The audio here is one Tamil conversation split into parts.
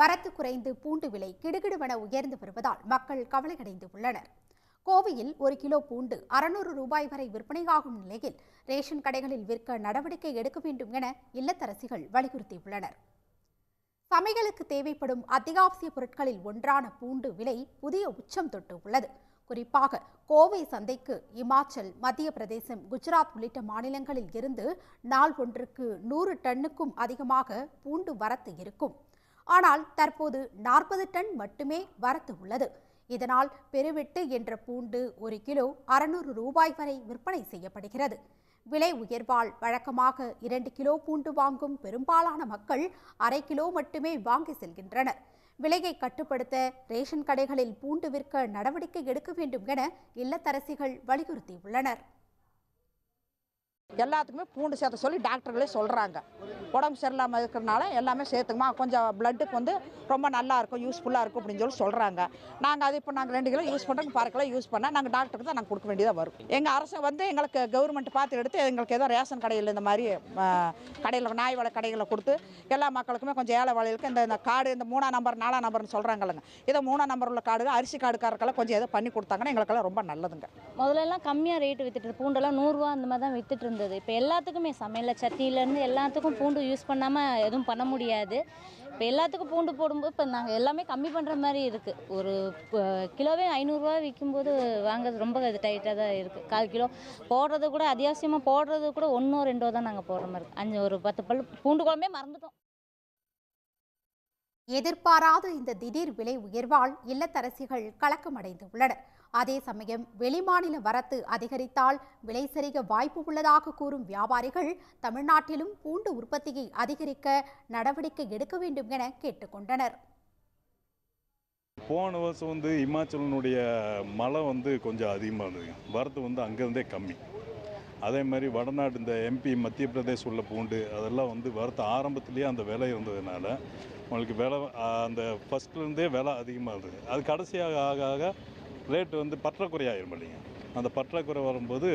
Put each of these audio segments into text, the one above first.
வரத்து குறைந்து பூண்டு விலை கிடுகிடுவென உயர்ந்து வருவதால் மக்கள் கவலையடைந்து உள்ளனர். கோவையில் 1 கிலோ பூண்டு 600 ரூபாய் வரை விற்பனையாகும் நிலையில் ரேஷன் கடைகளில் விற்க நடவடிக்கை எடுக்க வேண்டும் என இல்லத்தரசிகள் வலியுறுத்தியுள்ளனர். சமையலுக்கு தேவைப்படும் அத்தியாவசிய பொருட்களில் ஒன்றான பூண்டு விலை புதிய உச்சம் தொட்டு உள்ளது. குறிப்பாக கோவை சந்தைக்கு இமாச்சல், மத்திய பிரதேசம், குஜராத் உள்ளிட்ட மாநிலங்களில் இருந்து நாள் ஒன்றுக்கு 100 டன்னுக்கும் அதிகமாக பூண்டு வரத்து இருக்கும். ஆனால் தற்போது 40 டன் மட்டுமே வரத்து உள்ளது. இதனால் பெருவெட்டு என்ற பூண்டு 1 கிலோ 600 ரூபாய் வரை விற்பனை செய்யப்படுகிறது. விலை உயர்வால் வழக்கமாக 2 கிலோ பூண்டு வாங்கும் பெரும்பாலான மக்கள் அரை கிலோ மட்டுமே வாங்கி செல்கின்றனர். விலையை கட்டுப்படுத்த ரேஷன் கடைகளில் பூண்டு விற்க நடவடிக்கை எடுக்க வேண்டும் என இல்லத்தரசிகள் வலியுறுத்தியுள்ளனர். எல்லாத்துக்குமே பூண்டு சேர்த்த சொல்லி டாக்டர்களே சொல்கிறாங்க. உடம்பு சரியில்லாமல் இருக்கிறனால எல்லாமே சேர்த்துக்குமா, கொஞ்சம் பிளட்டுக்கு வந்து ரொம்ப நல்லா இருக்கும், யூஸ்ஃபுல்லாக இருக்கும் அப்படின்னு சொல்கிறாங்க. நாங்கள் அது இப்போ நாங்கள் 2 கிலோ யூஸ் பண்ணுறோம், 1/2 கிலோ யூஸ் பண்ணால் நாங்கள் டாக்டருக்கு தான் நாங்கள் கொடுக்க வேண்டியதாக வரும். எங்கள் அரசு வந்து எங்களுக்கு கவர்மெண்ட் பார்த்து எடுத்து எங்களுக்கு ஏதோ ரேஷன் கடையில் இந்த மாதிரி கடையில் நாய் வள கடைகளை கொடுத்து எல்லா மக்களுக்குமே கொஞ்சம் ஏழை வாழைகளுக்கு இந்த கார்டு, இந்த 3ஆம் நம்பர் 4ஆம் நம்பர்னு சொல்கிறாங்கல்லங்க, இதை 3ஆம் நம்பர் உள்ள கார்டு, அரிசி கார்டுக்காரக்கெல்லாம் கொஞ்சம் ஏதோ பண்ணி கொடுத்தாங்கன்னா எங்களுக்கெல்லாம் ரொம்ப நல்லதுங்க. முதல்லலாம் கம்மியாக ரேட்டு வித்துட்டு, பூண்டெல்லாம் 100 ரூபா அந்த மாதிரி தான் வித்துட்டு இருந்தது. இப்போ எல்லாத்துக்குமே சமையலில் சட்னியிலேருந்து எல்லாத்துக்கும் பூண்டு யூஸ் பண்ணாமல் எதுவும் பண்ண முடியாது. இப்போ எல்லாத்துக்கும் பூண்டு போடும்போது இப்போ நாங்கள் எல்லாமே கம்மி பண்ணுற மாதிரி இருக்குது. ஒரு கிலோவே 500 ரூபா விற்கும்போது வாங்குறது ரொம்ப டைட்டாக தான் இருக்குது. 1/4 கிலோ போடுறது கூட, அத்தியாவசியமாக போடுறது கூட 1 2 தான் நாங்கள் போடுற மாதிரி இருக்குது. ஒரு 10 பல் பூண்டு குழம்பே மறந்துட்டோம். எதிர்பாராத இந்த திடீர் விலை உயர்வால் இல்லத்தரசிகள் கலக்கமடைந்து உள்ளனர். அதே சமயம் வெளிமாநில வரத்து அதிகரித்தால் விலை சரிக வாய்ப்பு உள்ளதாக கூறும் வியாபாரிகள் தமிழ்நாட்டிலும் பூண்டு உற்பத்தியை அதிகரிக்க நடவடிக்கை எடுக்க வேண்டும் என கேட்டுக்கொண்டனர். போன வருஷம் இமாச்சலினுடைய மழை கொஞ்சம் அதிகமாக இருந்தது, வரத்து அங்கேருந்தே கம்மி. அதே மாதிரி வடநாடு இந்த MP மத்திய பிரதேசம் உள்ள பூண்டு அதெல்லாம் வரத்து ஆரம்பத்திலேயே அந்த விலை இருந்ததுனால உங்களுக்கு விலை அந்த ஃபஸ்ட்லேருந்தே விலை அதிகமாக இருந்தது. அது கடைசியாக ஆக ஆக ரேட்டு பற்றாக்குறையாயிரும் இல்லைங்க, அந்த பற்றாக்குறை வரும்போது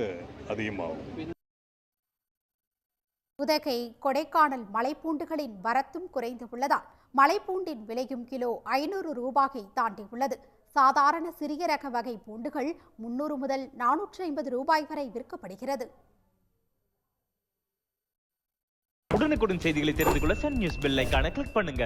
அதிகமாகும். உதகை, கொடைக்கானல் மலைப்பூண்டுகளின் வரத்தும் குறைந்து உள்ளதால் மலைப்பூண்டின் விலையும் கிலோ 500 ரூபாயை தாண்டியுள்ளது. சாதாரண சிறிய ரக வகை பூண்டுகள் 300 முதல் 450 ரூபாய் வரை விற்கப்படுகிறது. உடனுக்குடன் செய்திகளை தெரிந்து கொள்ள சன் நியூஸ் பெல் ஐகானை கிளிக் பண்ணுங்க.